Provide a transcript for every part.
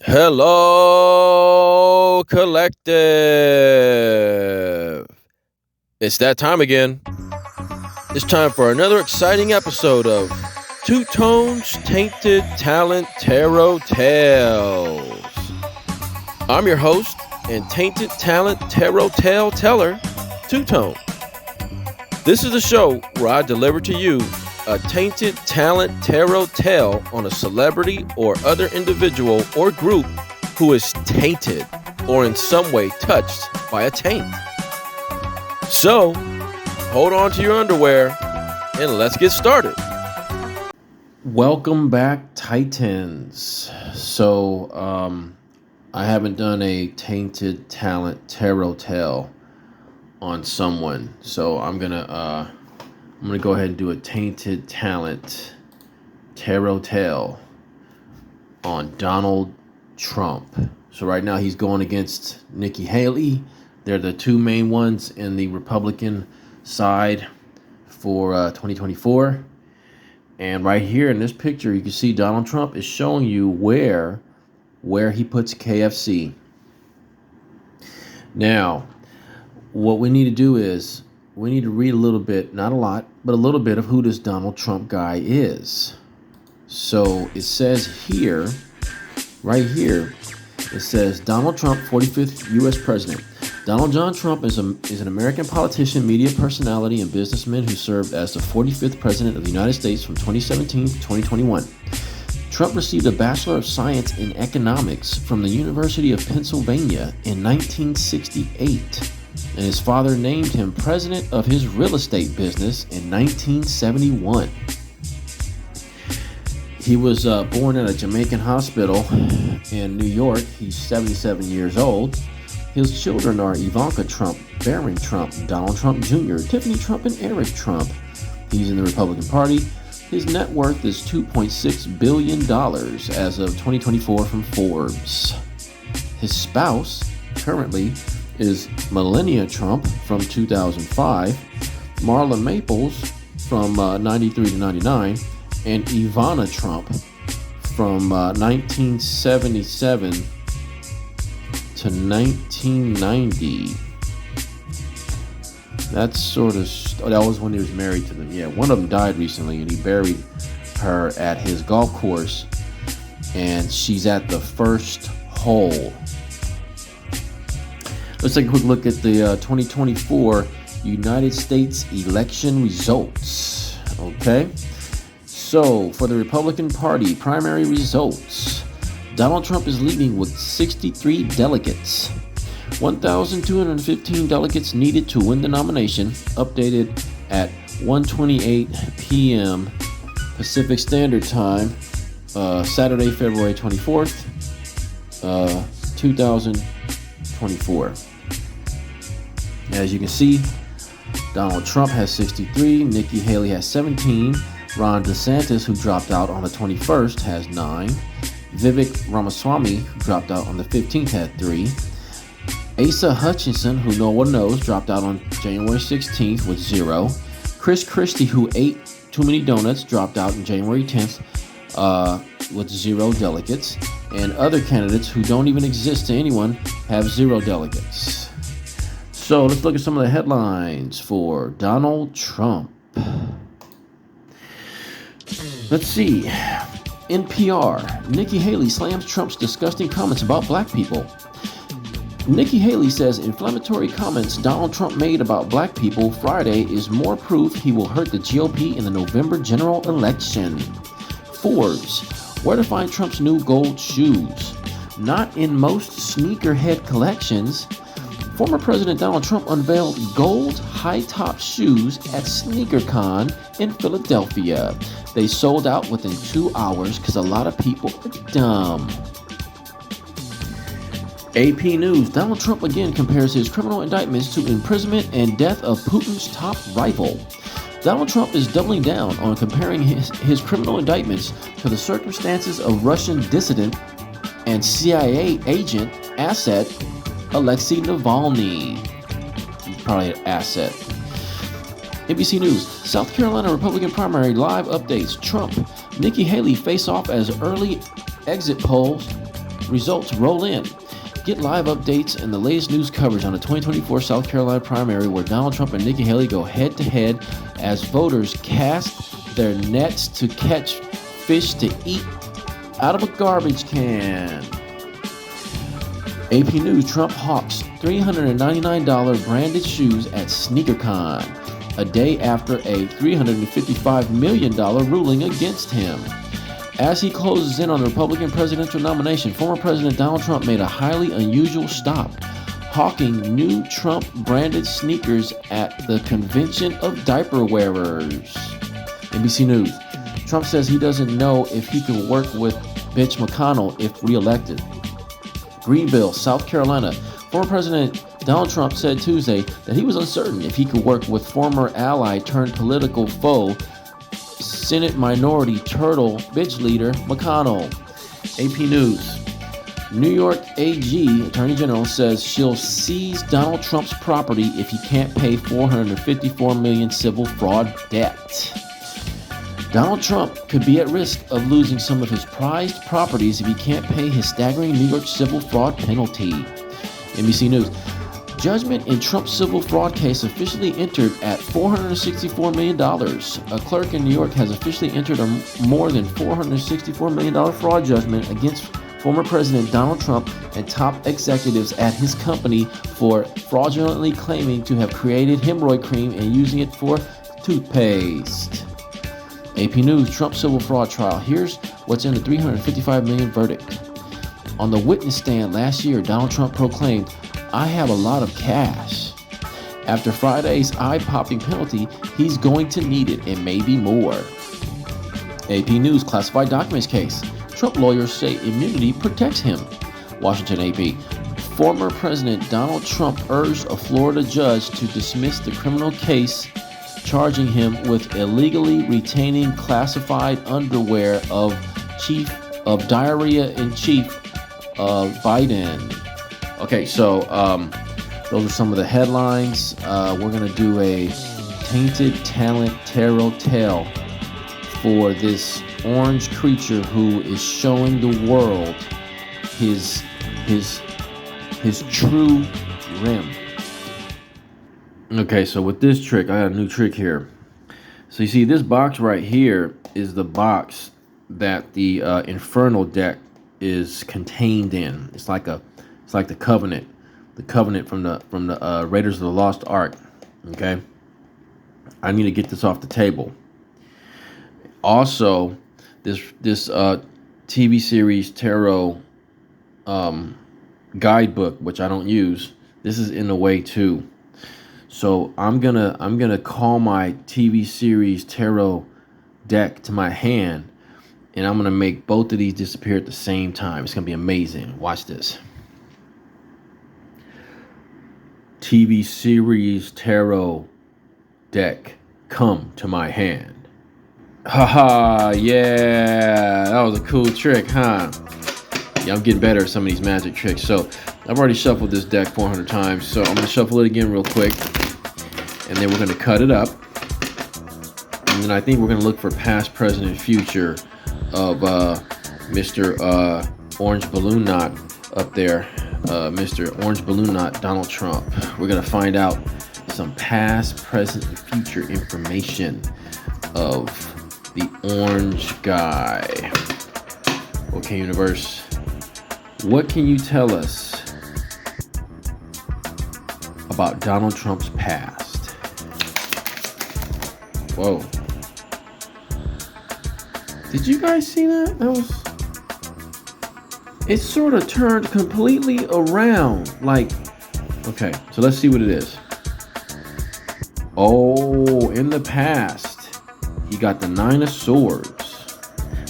Hello, collective. It's that time again. It's time for another exciting episode of Two Tones Tainted Talent Tarot Tales. I'm your host and Tainted Talent Tarot Tale Teller, Two Tone. This is a show where I deliver to you a tainted talent tarot tale on a celebrity or other individual or group who is tainted or in some way touched by a taint. So, hold on to your underwear and let's get started. Welcome back, Titans. I haven't done a tainted talent tarot tale on someone, so I'm gonna go ahead and do a tainted talent tarot tale on Donald Trump. So right now he's going against Nikki Haley. They're the two main ones in the Republican side for 2024. And right here in this picture, you can see Donald Trump is showing you where he puts KFC. Now, what we need to do is we need to read a little bit, not a lot, but a little bit of who this Donald Trump guy is. So it says here, right here, it says Donald Trump, 45th U.S. President. Donald John Trump is an American politician, media personality, and businessman who served as the 45th President of the United States from 2017 to 2021. Trump received a Bachelor of Science in Economics from the University of Pennsylvania in 1968. And his father named him president of his real estate business in 1971. He was born at a Jamaican hospital in New York. He's 77 years old. His children are Ivanka Trump, Barron Trump, Donald Trump Jr., Tiffany Trump, and Eric Trump. He's in the Republican Party. His net worth is $2.6 billion as of 2024 from Forbes. His spouse currently is Melania Trump from 2005, Marla Maples from 93 to 99, and Ivana Trump from 1977 to 1990. That's that was when he was married to them. Yeah, one of them died recently, and he buried her at his golf course, and she's at the first hole. Let's take a quick look at the 2024 United States election results. Okay, so for the Republican Party primary results, Donald Trump is leading with 63 delegates. 1,215 delegates needed to win the nomination, updated at 1:28 p.m. Pacific Standard Time, Saturday, February 24th, 2024. As you can see, Donald Trump has 63, Nikki Haley has 17, Ron DeSantis, who dropped out on the 21st, has 9, Vivek Ramaswamy, who dropped out on the 15th, had 3, Asa Hutchinson, who no one knows, dropped out on January 16th with 0, Chris Christie, who ate too many donuts, dropped out on January 10th with 0 delegates, and other candidates who don't even exist to anyone have 0 delegates. So let's look at some of the headlines for Donald Trump. Let's see. NPR, Nikki Haley slams Trump's disgusting comments about black people. Nikki Haley says inflammatory comments Donald Trump made about black people Friday is more proof he will hurt the GOP in the November general election. Forbes, where to find Trump's new gold shoes. Not in most sneakerhead collections. Former President Donald Trump unveiled gold high-top shoes at SneakerCon in Philadelphia. They sold out within 2 hours because a lot of people are dumb. AP News, Donald Trump again compares his criminal indictments to imprisonment and death of Putin's top rival. Donald Trump is doubling down on comparing his criminal indictments to the circumstances of Russian dissident and CIA agent asset Alexei Navalny. Probably an asset. NBC News, South Carolina Republican primary live updates. Trump, Nikki Haley face off as early exit polls results roll in. Get live updates and the latest news coverage on the 2024 South Carolina primary, where Donald Trump and Nikki Haley go head-to-head as voters cast their nets to catch fish to eat out of a garbage can. AP News: Trump hawks $399 branded shoes at SneakerCon, a day after a $355 million ruling against him. As he closes in on the Republican presidential nomination, former President Donald Trump made a highly unusual stop, hawking new Trump-branded sneakers at the Convention of Diaper Wearers. NBC News: Trump says he doesn't know if he can work with Mitch McConnell if reelected. Greenville, South Carolina. Former President Donald Trump said Tuesday that he was uncertain if he could work with former ally turned political foe, Senate Minority Turtle bitch leader McConnell. AP News: New York AG Attorney General says she'll seize Donald Trump's property if he can't pay $454 million civil fraud debt. Donald Trump could be at risk of losing some of his prized properties if he can't pay his staggering New York civil fraud penalty. NBC News: Judgment in Trump's civil fraud case officially entered at $464 million. A clerk in New York has officially entered a more than $464 million fraud judgment against former President Donald Trump and top executives at his company for fraudulently claiming to have created hemorrhoid cream and using it for toothpaste. AP News: Trump civil fraud trial. Here's what's in the $355 million verdict. On the witness stand last year, Donald Trump proclaimed, "I have a lot of cash." After Friday's eye-popping penalty, he's going to need it and maybe more. AP News: Classified documents case. Trump lawyers say immunity protects him. Washington AP: Former President Donald Trump urged a Florida judge to dismiss the criminal case charging him with illegally retaining classified underwear of diarrhea-in-chief Biden. Okay, so those are some of the headlines. We're going to do a Tainted Talent Tarot Tale for this orange creature who is showing the world his true rim. Okay, so with this trick, I got a new trick here. So you see, this box right here is the box that the Infernal deck is contained in. It's like the Covenant from the Raiders of the Lost Ark. Okay, I need to get this off the table. Also, this TV series tarot guidebook, which I don't use, this is in the way too. So I'm gonna call my TV series tarot deck to my hand, and I'm gonna make both of these disappear at the same time. It's gonna be amazing. Watch this. TV series tarot deck, come to my hand. Haha, yeah, that was a cool trick, huh? Yeah, I'm getting better at some of these magic tricks. So I've already shuffled this deck 400 times, so I'm gonna shuffle it again real quick, and then we're gonna cut it up, and then I think we're gonna look for past, present, and future of Mr. Orange Balloon Knot up there, Mr. Orange Balloon Knot Donald Trump. We're gonna find out some past, present, and future information of the orange guy. Okay, universe, what can you tell us about Donald Trump's past? Whoa. Did you guys see that? It sort of turned completely around. Like, okay, so let's see what it is. Oh, in the past, he got the Nine of Swords.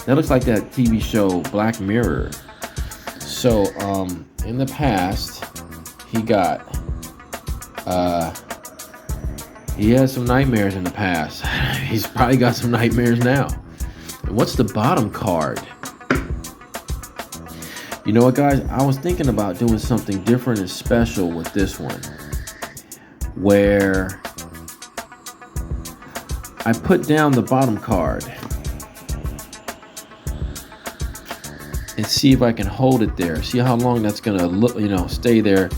That looks like that TV show Black Mirror. So, in the past, he got, he had some nightmares in the past. He's probably got some nightmares now. And what's the bottom card? You know what, guys? I was thinking about doing something different and special with this one, where I put down the bottom card and see if I can hold it there. See how long that's gonna look, stay there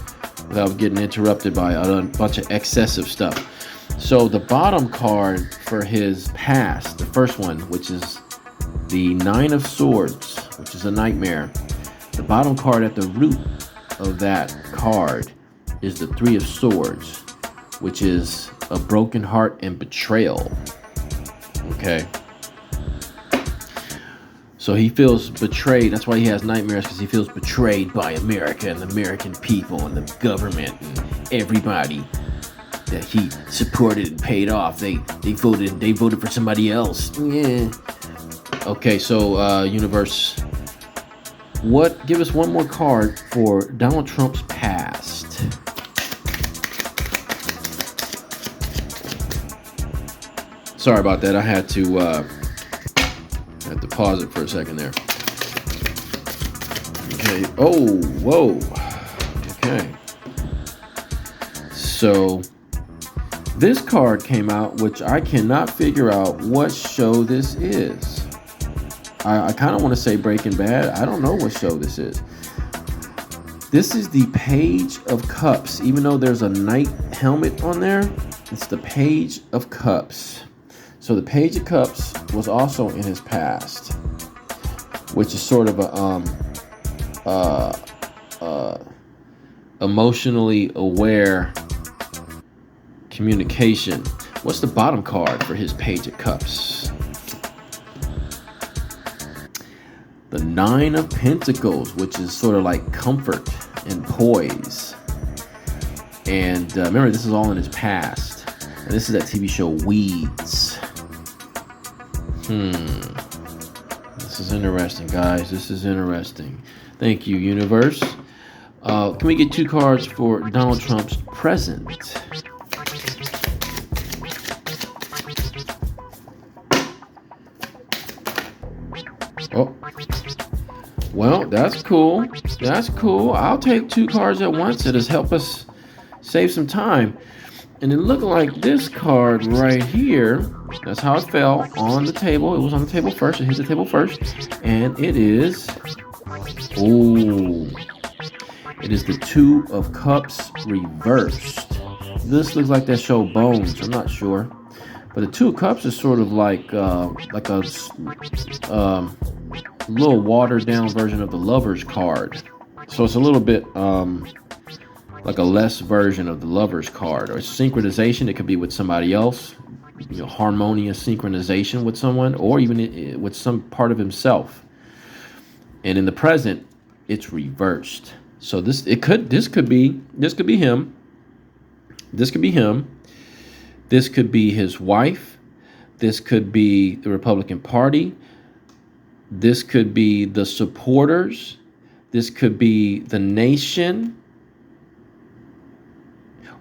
without getting interrupted by a bunch of excessive stuff. So the bottom card for his past, the first one, which is the Nine of Swords, which is a nightmare. The bottom card at the root of that card is the Three of Swords, which is a broken heart and betrayal. Okay. So he feels betrayed. That's why he has nightmares, because he feels betrayed by America and the American people and the government and everybody that he supported and paid off. They voted for somebody else. Yeah. Okay, so universe, give us one more card for Donald Trump's past. Sorry about that. I had to pause it for a second there. Okay. Oh, whoa. Okay. So this card came out, which I cannot figure out what show this is. I kind of want to say Breaking Bad. I don't know what show this is. This is the Page of Cups. Even though there's a knight helmet on there, it's the Page of Cups. So the Page of Cups was also in his past, which is sort of a emotionally aware communication. What's the bottom card for his Page of Cups? The Nine of Pentacles, which is sort of like comfort and poise. And remember, this is all in his past. And this is that TV show Weeds. This is interesting, guys. This is interesting. Thank you, universe. Can we get 2 cards for Donald Trump's present? Oh, well, that's cool. That's cool. I'll take 2 cards at once. It has helped us save some time. And it looked like this card right here. That's how it fell on the table. It was on the table first. It hit the table first. And it is... oh, it is the Two of Cups reversed. This looks like that show Bones. I'm not sure. But the Two of Cups is sort of like a little watered down version of the Lover's card. So it's a little bit like a less version of the Lover's card. Or synchronization. It could be with somebody else. Harmonious synchronization with someone, or even with some part of himself. And in the present, it's reversed. So this could be him. This could be him. This could be his wife. This could be the Republican Party. This could be the supporters. This could be the nation.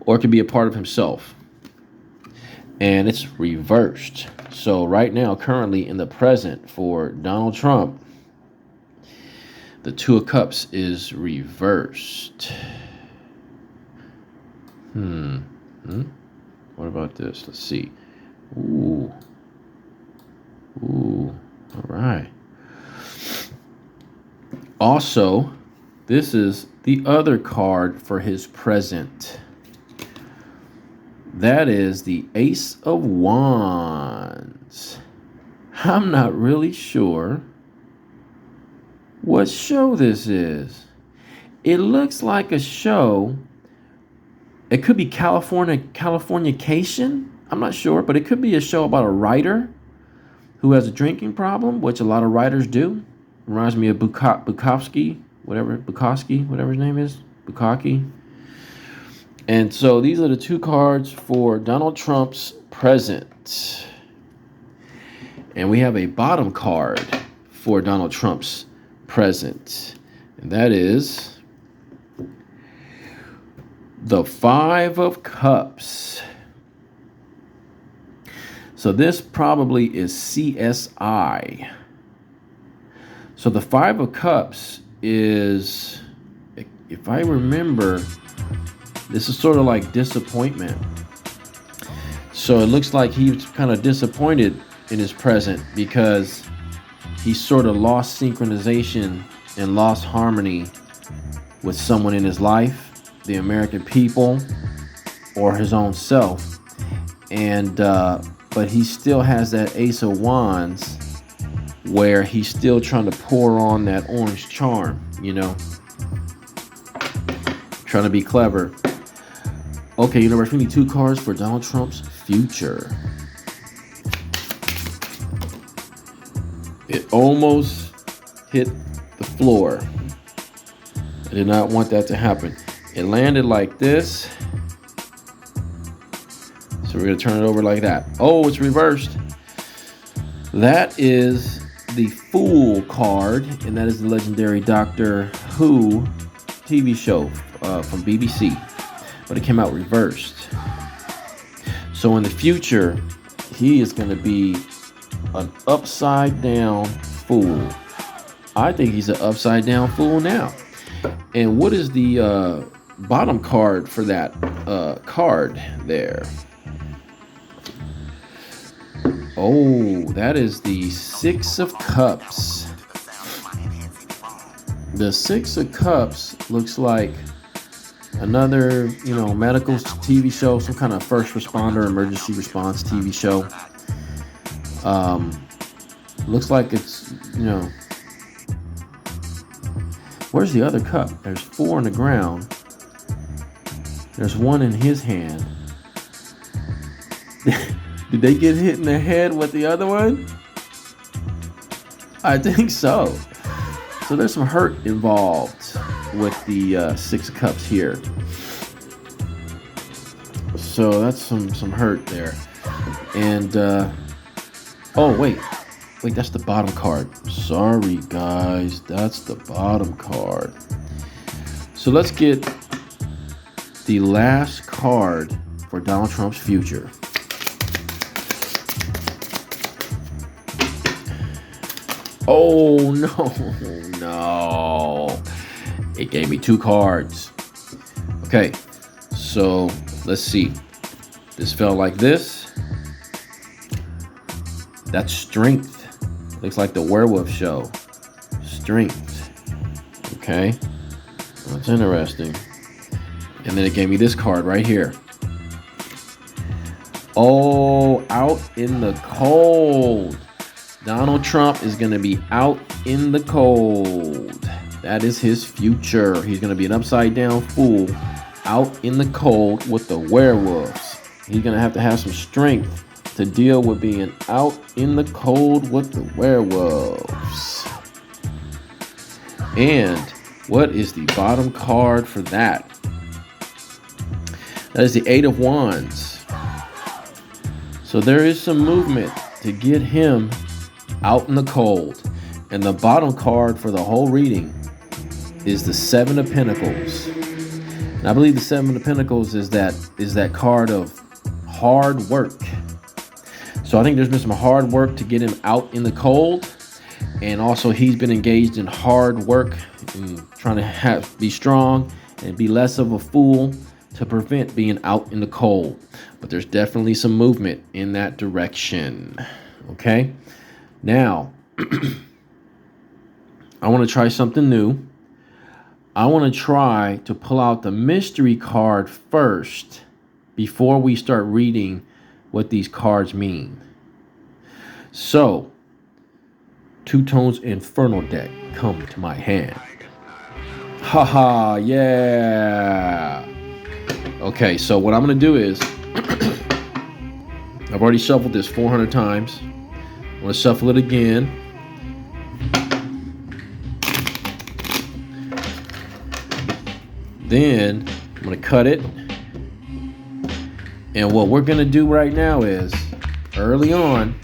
Or it could be a part of himself. And it's reversed. So right now, currently in the present for Donald Trump, the Two of Cups is reversed. What about this? Let's see. Ooh. All right. Also, this is the other card for his present. That is the Ace of Wands. I'm not really sure what show this is. It looks like a show. It could be Californication. I'm not sure, but it could be a show about a writer who has a drinking problem, which a lot of writers do. Reminds me of Bukowski, whatever his name is. Bukaki. And so these are the 2 cards for Donald Trump's present. And we have a bottom card for Donald Trump's present. And that is the Five of Cups. So this probably is CSI. So the Five of Cups is, if I remember, this is sort of like disappointment. So it looks like he's kind of disappointed in his present because he sort of lost synchronization and lost harmony with someone in his life, the American people, or his own self. And but he still has that Ace of Wands where he's still trying to pour on that orange charm, trying to be clever. Okay, universe, we need 2 cards for Donald Trump's future. It almost hit the floor. I did not want that to happen. It landed like this. So we're going to turn it over like that. Oh, it's reversed. That is the Fool card, and that is the legendary Doctor Who TV show from BBC. But it came out reversed. So in the future, he is going to be an upside down fool. I think he's an upside down fool now. And what is the bottom card for that card there? Oh, that is the 6 of Cups. The 6 of Cups looks like another, medical TV show, some kind of first responder, emergency response TV show. Looks like it's, where's the other cup? There's 4 on the ground. There's 1 in his hand. Did they get hit in the head with the other one? I think so. So there's some hurt involved with the 6 of Cups here. So that's some hurt there. And oh wait, that's the bottom card. Sorry guys, that's the bottom card. So let's get the last card for Donald Trump's future. Oh no. It gave me 2 cards. Okay, so let's see. This felt like this. That's strength. Looks like the werewolf show. Strength. Okay, that's interesting. And then it gave me this card right here. Oh, out in the cold. Donald Trump is going to be out in the cold. That is his future. He's going to be an upside down fool out in the cold with the werewolves. He's going to have some strength to deal with being out in the cold with the werewolves. And what is the bottom card for that? That is the 8 of Wands. So there is some movement to get him out in the cold. And the bottom card for the whole reading is the 7 of Pentacles. And I believe the 7 of Pentacles is that card of hard work. So I think there's been some hard work to get him out in the cold. And also he's been engaged in hard work and trying to be strong and be less of a fool to prevent being out in the cold. But there's definitely some movement in that direction. Okay? Now, I want to try something new. I want to try to pull out the mystery card first before we start reading what these cards mean. So, Two Tones Infernal deck come to my hand. Haha, yeah. Okay, so what I'm going to do is, I've already shuffled this 400 times. I'm going to shuffle it again. Then I'm going to cut it. And what we're going to do right now is, early on,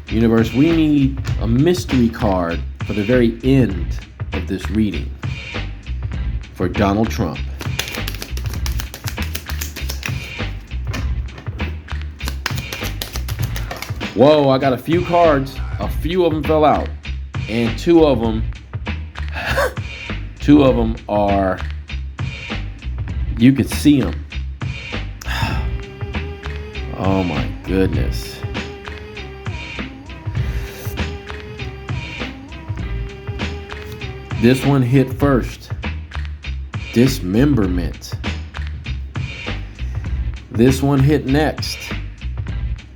universe, we need a mystery card for the very end of this reading for Donald Trump. Whoa, I got a few cards. A few of them fell out. And two of them are, you could see them. Oh my goodness. This one hit first. Dismemberment. This one hit next.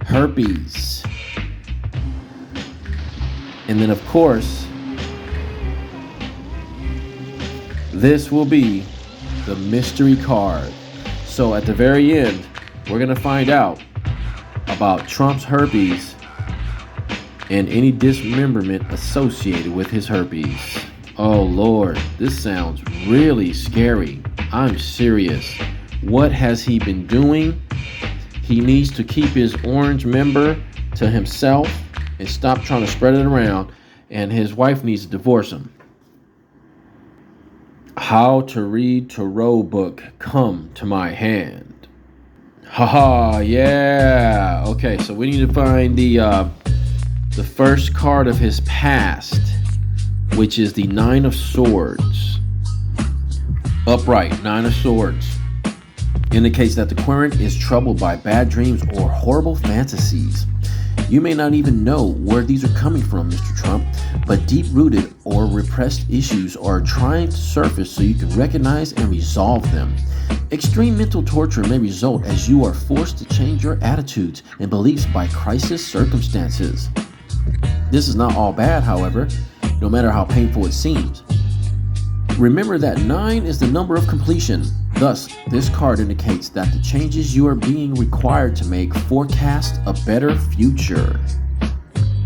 Herpes. And then, of course, this will be the mystery card. So at the very end, we're going to find out about Trump's herpes and any dismemberment associated with his herpes. Oh Lord, this sounds really scary. I'm serious. What has he been doing? He needs to keep his orange member to himself and stop trying to spread it around, and his wife needs to divorce him. How to read tarot book come to my hand. Haha, yeah. Okay, so we need to find the first card of his past, which is the Nine of Swords. Upright, Nine of Swords. Indicates that the querent is troubled by bad dreams or horrible fantasies. You may not even know where these are coming from, Mr. Trump, but deep-rooted or repressed issues are trying to surface so you can recognize and resolve them. Extreme mental torture may result as you are forced to change your attitudes and beliefs by crisis circumstances. This is not all bad, however, no matter how painful it seems. Remember that 9 is the number of completion. Thus, this card indicates that the changes you are being required to make forecast a better future.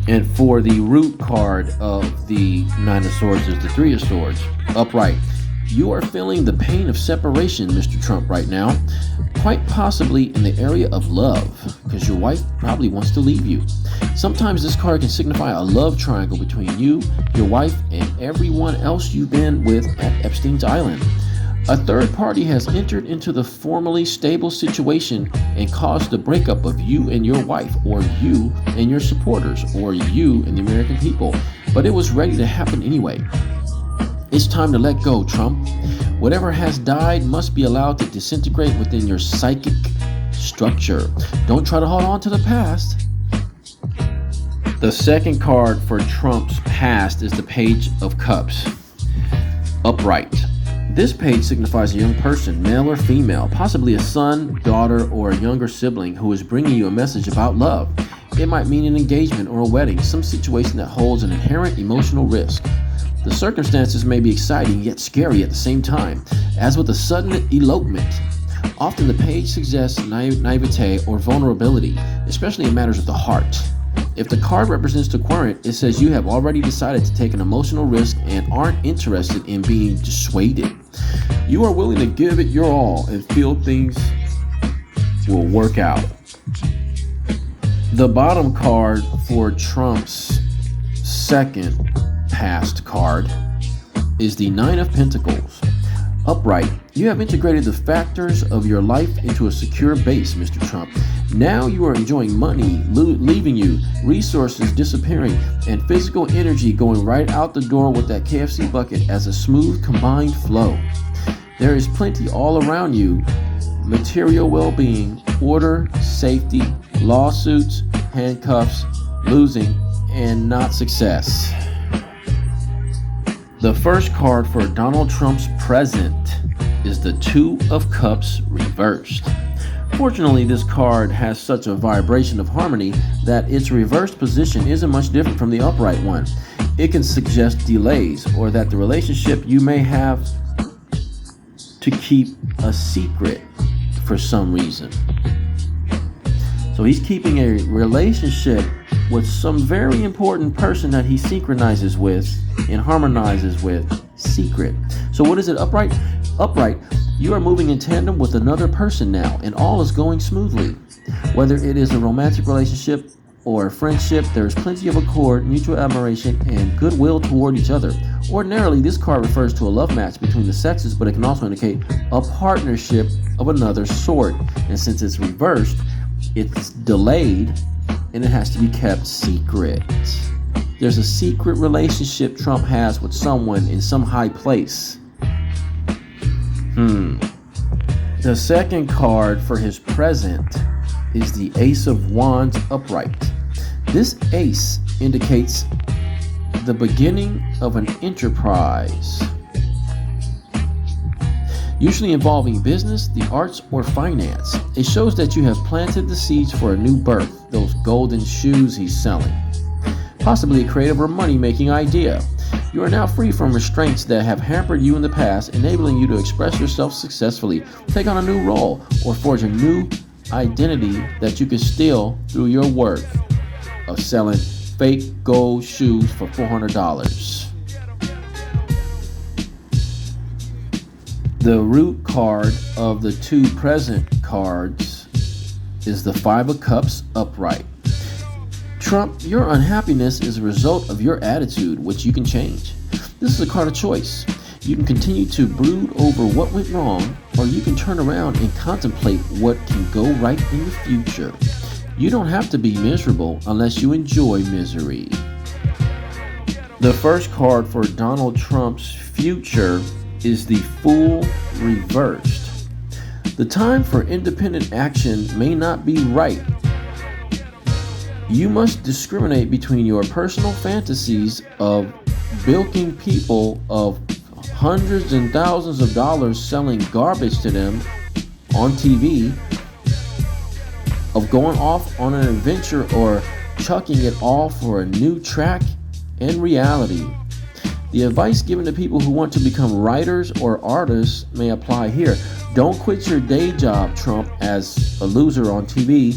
And for the root card of the Nine of Swords is the Three of Swords. Upright. You are feeling the pain of separation, Mr. Trump, right now. Quite possibly in the area of love, because your wife probably wants to leave you. Sometimes this card can signify a love triangle between you, your wife, and everyone else you've been with at Epstein's Island. A third party has entered into the formerly stable situation and caused the breakup of you and your wife, or you and your supporters, or you and the American people. But it was ready to happen anyway. It's time to let go, Trump. Whatever has died must be allowed to disintegrate within your psychic structure. Don't try to hold on to the past. The second card for Trump's past is the Page of Cups. Upright. This page signifies a young person, male or female, possibly a son, daughter, or a younger sibling who is bringing you a message about love. It might mean an engagement or a wedding, some situation that holds an inherent emotional risk. The circumstances may be exciting yet scary at the same time, as with a sudden elopement. Often the page suggests naivete or vulnerability, especially in matters of the heart. If the card represents the querent, it says you have already decided to take an emotional risk and aren't interested in being dissuaded. You are willing to give it your all and feel things will work out. The bottom card for Trump's second past card is the Nine of Pentacles. Upright. You have integrated the factors of your life into a secure base, Mr. Trump. Now you are enjoying money leaving you, resources disappearing, and physical energy going right out the door with that KFC bucket as a smooth combined flow. There is plenty all around you. Material well-being, order, safety, lawsuits, handcuffs, losing, and not success. The first card for Donald Trump's present is the Two of Cups reversed. Fortunately, this card has such a vibration of harmony that its reversed position isn't much different from the upright one. It can suggest delays or that the relationship you may have to keep a secret for some reason. So he's keeping a relationship with some very important person that he synchronizes with and harmonizes with secret. So what is it? Upright? Upright. You are moving in tandem with another person now, and all is going smoothly. Whether it is a romantic relationship or a friendship, there is plenty of accord, mutual admiration, and goodwill toward each other. Ordinarily, this card refers to a love match between the sexes, but it can also indicate a partnership of another sort. And since it's reversed, it's delayed, and it has to be kept secret. There's a secret relationship Trump has with someone in some high place. The second card for his present is the Ace of Wands upright. This ace indicates the beginning of an enterprise, usually involving business, the arts, or finance. It shows that you have planted the seeds for a new birth, those golden shoes he's selling. Possibly a creative or money-making idea. You are now free from restraints that have hampered you in the past, enabling you to express yourself successfully, take on a new role, or forge a new identity that you can steal through your work of selling fake gold shoes for $400. The root card of the two present cards is the Five of Cups upright. Trump, your unhappiness is a result of your attitude, which you can change. This is a card of choice. You can continue to brood over what went wrong, or you can turn around and contemplate what can go right in the future. You don't have to be miserable unless you enjoy misery. The first card for Donald Trump's future is the Fool reversed. The time for independent action may not be right. You must discriminate between your personal fantasies of bilking people of hundreds and thousands of dollars selling garbage to them on TV, of going off on an adventure or chucking it all for a new track, and reality. The advice given to people who want to become writers or artists may apply here. Don't quit your day job, Trump, as a loser on TV.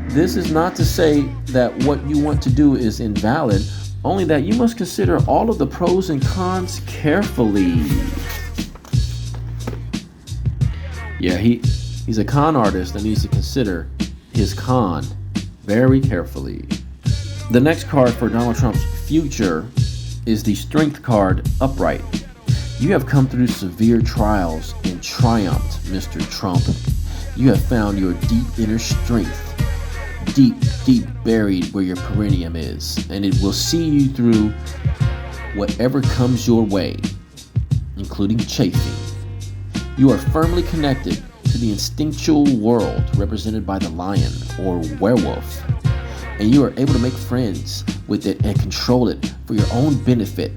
This is not to say that what you want to do is invalid, only that you must consider all of the pros and cons carefully. Yeah, he's a con artist that needs to consider his con very carefully. The next card for Donald Trump's future is the Strength card upright. You have come through severe trials and triumphed, Mr. Trump. You have found your deep inner strength, deep buried where your perineum is, and it will see you through whatever comes your way, including chafing. You are firmly connected to the instinctual world represented by the lion or werewolf, and you are able to make friends with it and control it for your own benefit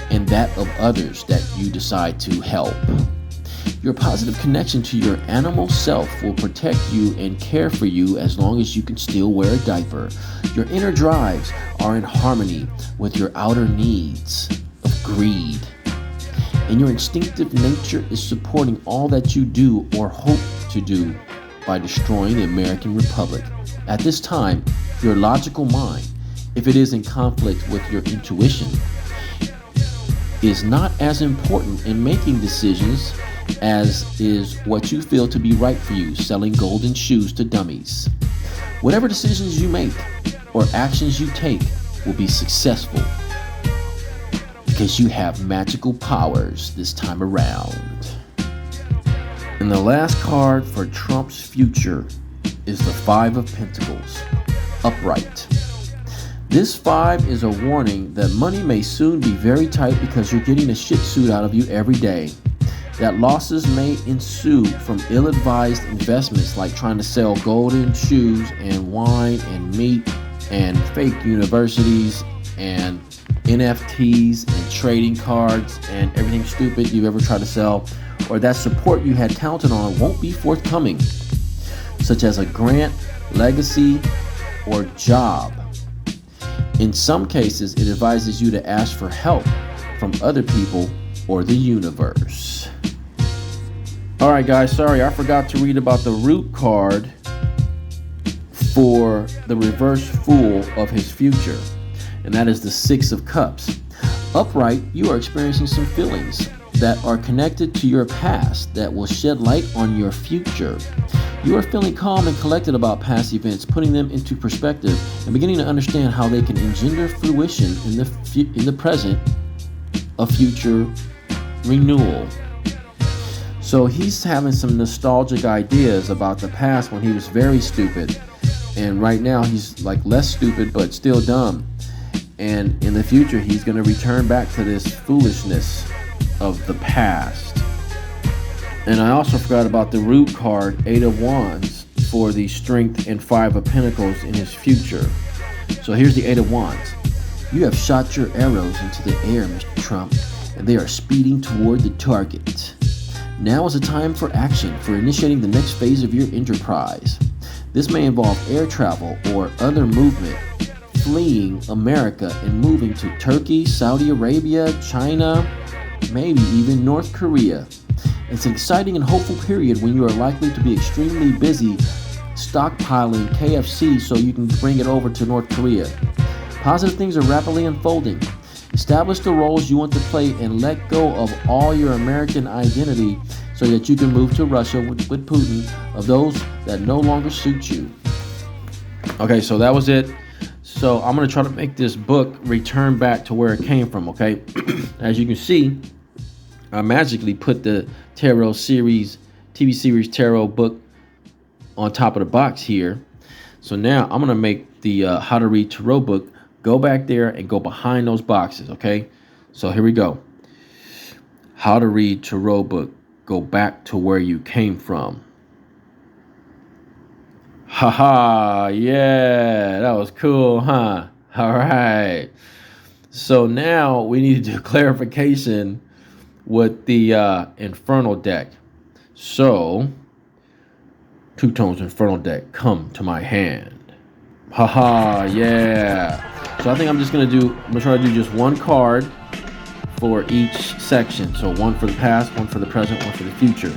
and that of others that you decide to help. Your positive connection to your animal self will protect you and care for you as long as you can still wear a diaper. Your inner drives are in harmony with your outer needs of greed. And your instinctive nature is supporting all that you do or hope to do by destroying the American Republic. At this time, your logical mind, if it is in conflict with your intuition, is not as important in making decisions as is what you feel to be right for you, selling golden shoes to dummies. Whatever decisions you make or actions you take will be successful because you have magical powers this time around. And the last card for Trump's future is the Five of Pentacles, upright. This five is a warning that money may soon be very tight because you're getting a shit suit out of you every day. That losses may ensue from ill-advised investments like trying to sell golden shoes and wine and meat and fake universities and NFTs and trading cards and everything stupid you've ever tried to sell, or that support you had counted on won't be forthcoming, such as a grant, legacy, or job. In some cases, it advises you to ask for help from other people or the universe. Alright guys, sorry I forgot to read about the root card for the reverse fool of his future, and that is the Six of Cups. Upright, you are experiencing some feelings that are connected to your past that will shed light on your future. You are feeling calm and collected about past events, putting them into perspective and beginning to understand how they can engender fruition in the present, a future renewal. So he's having some nostalgic ideas about the past when he was very stupid, and right now he's like less stupid but still dumb, and in the future he's going to return back to this foolishness of the past. And I also forgot about the root card, Eight of Wands, for the Strength and Five of Pentacles in his future. So here's the Eight of Wands. You have shot your arrows into the air, Mr. Trump, and they are speeding toward the target. Now is the time for action for initiating the next phase of your enterprise. This may involve air travel or other movement, fleeing America and moving to Turkey, Saudi Arabia, China, maybe even North Korea. It's an exciting and hopeful period when you are likely to be extremely busy stockpiling KFC so you can bring it over to North Korea. Positive things are rapidly unfolding. Establish the roles you want to play and let go of all your American identity so that you can move to Russia with Putin of those that no longer suit you. Okay, so that was it. So I'm going to try to make this book return back to where it came from, okay? As you can see, I magically put the Tarot series, TV series Tarot book on top of the box here. So now I'm going to make the How to Read Tarot book go back there and go behind those boxes, okay? So here we go. How to Read Tarot book. Go back to where you came from. Haha, yeah, that was cool, huh? All right. So now we need to do clarification with the Infernal deck. So, Two Tones Infernal deck, come to my hand. Haha, yeah. So I think I'm just gonna try to do just one card for each section. So one for the past, one for the present, one for the future.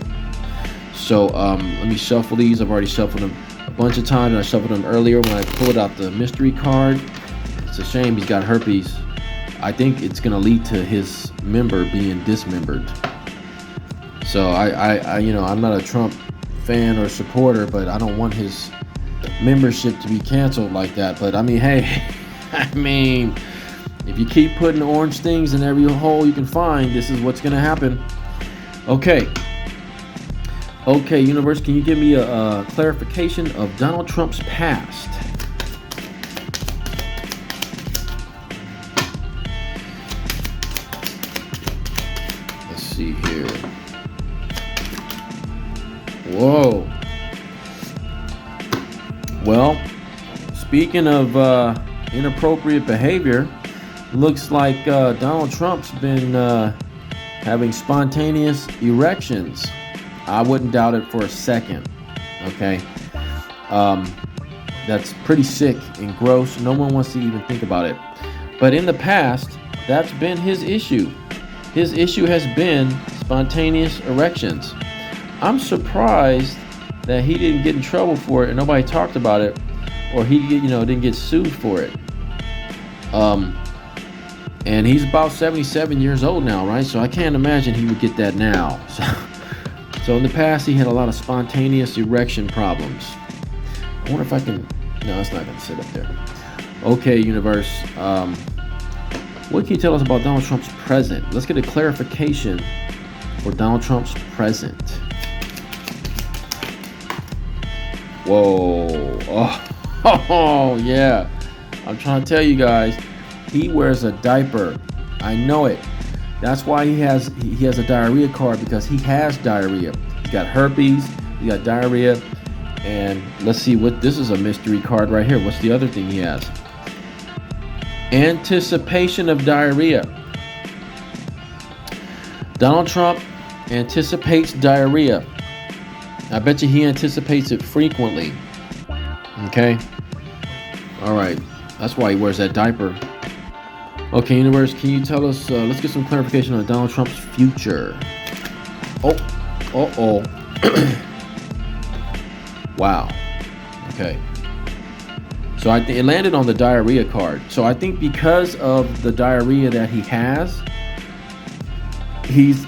So let me shuffle these. I've already shuffled them a bunch of times. I shuffled them earlier when I pulled out the mystery card. It's a shame he's got herpes. I think it's gonna lead to his member being dismembered. So I'm not a Trump fan or supporter, but I don't want his membership to be canceled like that. But I mean, hey, if you keep putting orange things in every hole you can find, this is what's gonna happen. Okay, universe, can you give me a clarification of Donald Trump's past? Let's see here. Whoa. Well, speaking of inappropriate behavior, looks like Donald Trump's been having spontaneous erections. I wouldn't doubt it for a second. Okay, that's pretty sick and gross. No one wants to even think about it. But in the past, that's been his issue. His issue has been spontaneous erections. I'm surprised that he didn't get in trouble for it and nobody talked about it, or he didn't get sued for it. And he's about 77 years old now, right? So I can't imagine he would get that now. So in the past, he had a lot of spontaneous erection problems. I wonder if I can... No, it's not going to sit up there. Okay, universe. What can you tell us about Donald Trump's present? Let's get a clarification for Donald Trump's present. Whoa. Oh, yeah. I'm trying to tell you guys, he wears a diaper. I know it. That's why he has a diarrhea card, because he has diarrhea. He's got herpes, he got diarrhea, and let's see what this is, a mystery card right here. What's the other thing he has? Anticipation of diarrhea. Donald Trump anticipates diarrhea. I bet you he anticipates it frequently. Okay? All right. That's why he wears that diaper. Okay, universe, can you tell us, let's get some clarification on Donald Trump's future. Wow. Okay. So I think it landed on the diarrhea card. So I think because of the diarrhea that he has, he's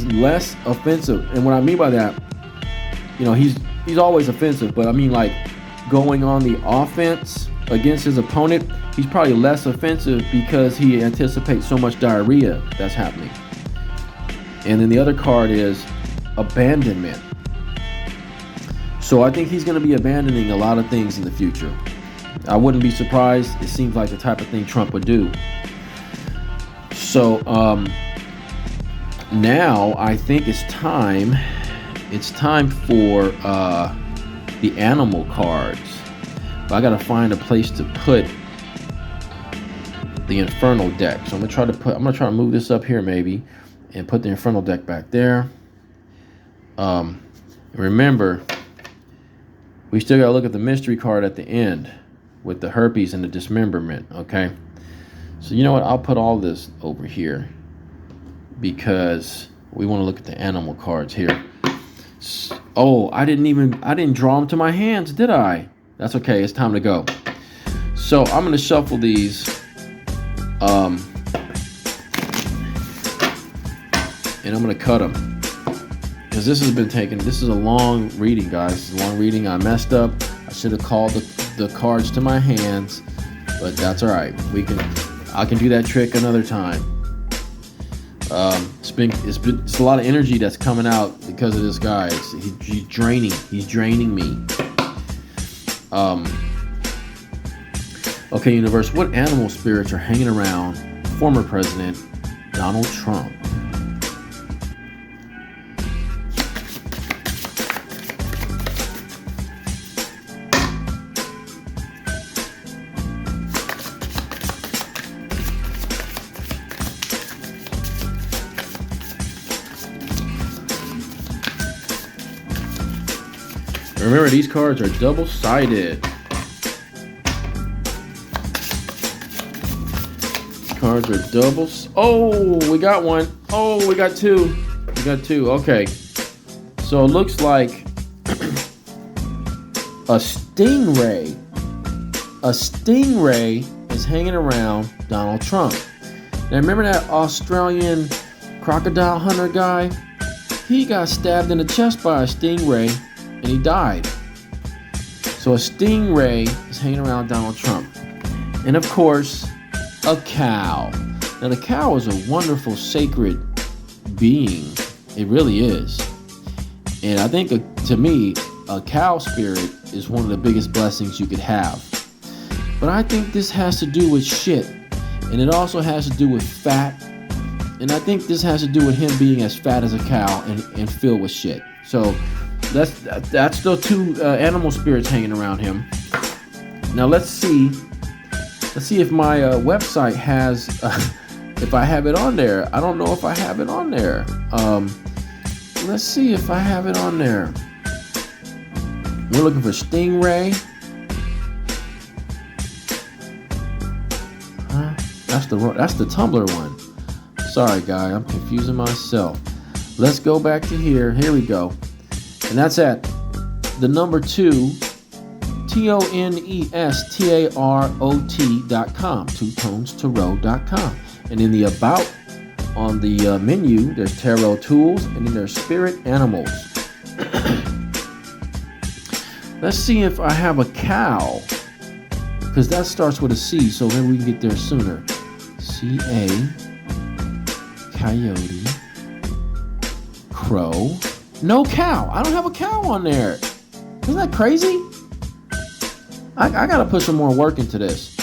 less offensive. And what I mean by that, he's always offensive, but I mean like going on the offense against his opponent, he's probably less offensive because he anticipates so much diarrhea that's happening. And then the other card is abandonment. So I think he's going to be abandoning a lot of things in the future. I wouldn't be surprised. It seems like the type of thing Trump would do. So now I think it's time for the animal cards. But I gotta find a place to put the Infernal deck. So I'm gonna try to move this up here maybe and put the Infernal deck back there. Remember, we still gotta look at the mystery card at the end with the herpes and the dismemberment, okay? So you know what, I'll put all this over here because we want to look at the animal cards here. Oh, I didn't draw them to my hands, did I? That's okay, it's time to go. So I'm gonna shuffle these and I'm gonna cut them because this is a long reading, guys. This is a long reading. I messed up. I should have called the cards to my hands, but that's all right. I can do that trick another time. It's a lot of energy that's coming out because of this guy. He's draining me. Okay, universe, what animal spirits are hanging around former President Donald Trump? Remember, these cards are double-sided. Cards are doubles. Oh, we got one. Oh, we got two. We got two. Okay. So it looks like a stingray. A stingray is hanging around Donald Trump. Now, remember that Australian crocodile hunter guy? He got stabbed in the chest by a stingray and he died. So a stingray is hanging around Donald Trump. And of course, a cow. Now the cow is a wonderful sacred being. It really is. And I think to me, a cow spirit is one of the biggest blessings you could have. But I think this has to do with shit. And it also has to do with fat. And I think this has to do with him being as fat as a cow and filled with shit. So that's the two animal spirits hanging around him. Now let's see if my website has if I have it on there. I don't know if I have it on there. Let's see if I have it on there. We're looking for stingray. That's the Tumblr one. Sorry, guy, I'm confusing myself. Let's go back to here. Here we go. And that's at the number 2, TONESTAROT.com, TwoTonesTarot.com. And in the About on the menu, there's tarot tools, and then there's spirit animals. Let's see if I have a cow, because that starts with a C, so maybe we can get there sooner. C-A, coyote, crow. No cow. I don't have a cow on there. Isn't that crazy? I gotta put some more work into this.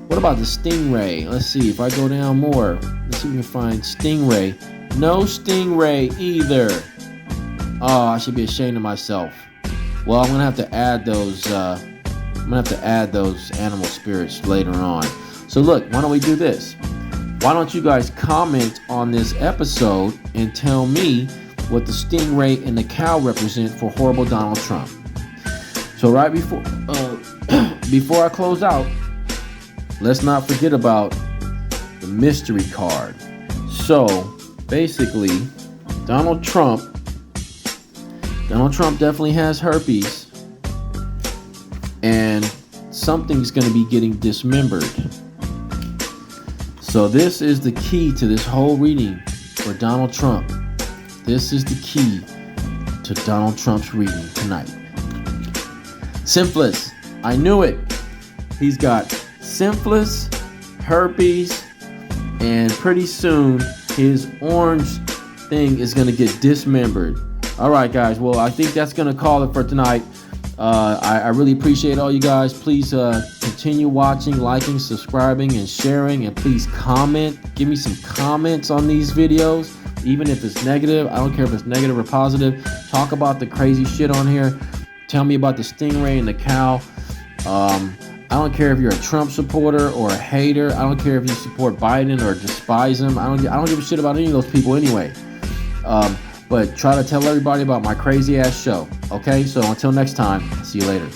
What about the stingray? Let's see if I go down more. Let's see if we can find stingray. No stingray either. Oh, I should be ashamed of myself. Well, I'm gonna have to add those. Animal spirits later on. So look, why don't we do this? Why don't you guys comment on this episode and tell me what the stingray and the cow represent for horrible Donald Trump? So right before I close out, let's not forget about the mystery card. So basically, Donald Trump definitely has herpes, and something's going to be getting dismembered. So this is the key to this whole reading for Donald Trump. This is the key to Donald Trump's reading tonight. Syphilis. I knew it. He's got syphilis, herpes, and pretty soon his orange thing is going to get dismembered. All right, guys. Well, I think that's going to call it for tonight. I really appreciate all you guys. Please continue watching, liking, subscribing, and sharing. And please comment. Give me some comments on these videos. Even if it's negative, I don't care if it's negative or positive. Talk about the crazy shit on here. Tell me about the stingray and the cow. I don't care if you're a Trump supporter or a hater. I don't care if you support Biden or despise him. I don't give a shit about any of those people anyway. But try to tell everybody about my crazy ass show. Okay, so until next time, see you later.